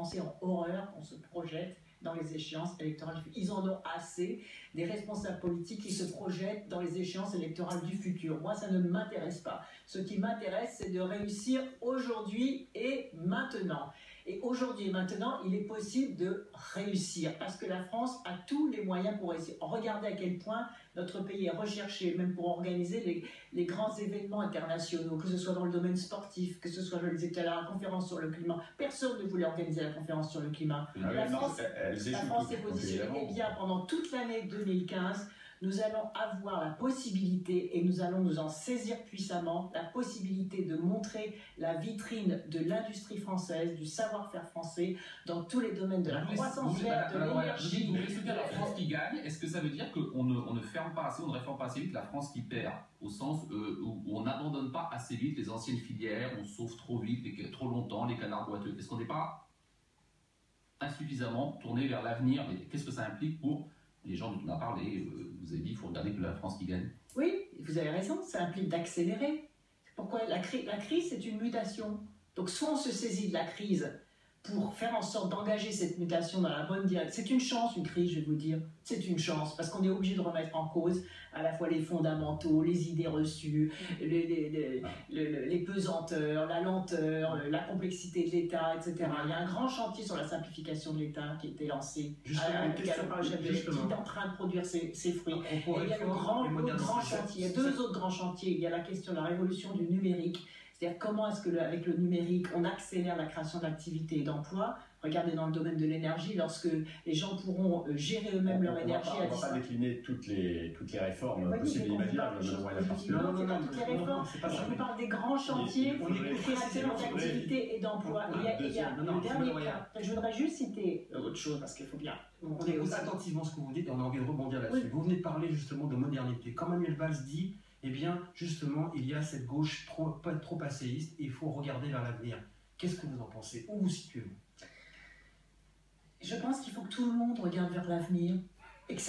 Français ont horreur qu'on se projette dans les échéances électorales. Ils en ont assez des responsables politiques qui se projettent dans les échéances électorales du futur. Moi, ça ne m'intéresse pas. Ce qui m'intéresse, c'est de réussir aujourd'hui et maintenant. Et aujourd'hui et maintenant, il est possible de réussir parce que la France a tous les moyens pour réussir. Regardez à quel point notre pays est recherché, même pour organiser les grands événements internationaux, que ce soit dans le domaine sportif, que ce soit, je le disais tout à l'heure, la conférence sur le climat. Personne ne voulait organiser la conférence sur le climat. La France s'est positionnée bien pendant toute l'année 2015. Nous allons avoir la possibilité, et nous allons nous en saisir puissamment, la possibilité de montrer la vitrine de l'industrie française, du savoir-faire français, dans tous les domaines de la croissance verte, de l'énergie. Vous voulez soutenir la France qui gagne? Est-ce que ça veut dire qu'on ne ferme pas assez, on ne réforme pas assez vite la France qui perd? Au sens où on n'abandonne pas assez vite les anciennes filières, on sauve trop vite, trop longtemps les canards boiteux. Est-ce qu'on n'est pas insuffisamment tourné vers l'avenir? Qu'est-ce que ça implique pour les gens dont on a parlé? Vous avez dit qu'il faut regarder que la France qui gagne. Oui, vous avez raison, ça implique d'accélérer. Pourquoi la crise, c'est une mutation. Donc soit on se saisit de la crise pour faire en sorte d'engager cette mutation dans la bonne direction. C'est une chance, une crise, je vais vous dire. C'est une chance, parce qu'on est obligé de remettre en cause à la fois les fondamentaux, les idées reçues, les pesanteurs, la lenteur, la complexité de l'État, etc. Il y a un grand chantier sur la simplification de l'État qui a été lancé, qui est en train de produire ses fruits. Et il y a le grand chantier, il y a deux autres grands chantiers. Il y a la question de la révolution du numérique. C'est-à-dire comment est-ce qu'avec le numérique, on accélère la création d'activités et d'emplois. Regardez dans le domaine de l'énergie, lorsque les gens pourront gérer eux-mêmes leur énergie à distance. On ne va pas décliner toutes les réformes possibles et imaginables. Non, toutes les réformes. Je vous parle des grands chantiers de création d'activités et d'emplois. Il y a le dernier cas. Je voudrais juste citer autre chose, parce qu'il faut bien... On écoute attentivement ce que vous dites et on a envie de rebondir là-dessus. Oui. Vous venez de parler justement de modernité. Quand Manuel Valls dit, eh bien, justement, il y a cette gauche pas trop passéiste et il faut regarder vers l'avenir. Qu'est-ce que vous en pensez? Où vous situez-vous? Je pense qu'il faut que tout le monde regarde vers l'avenir et que ça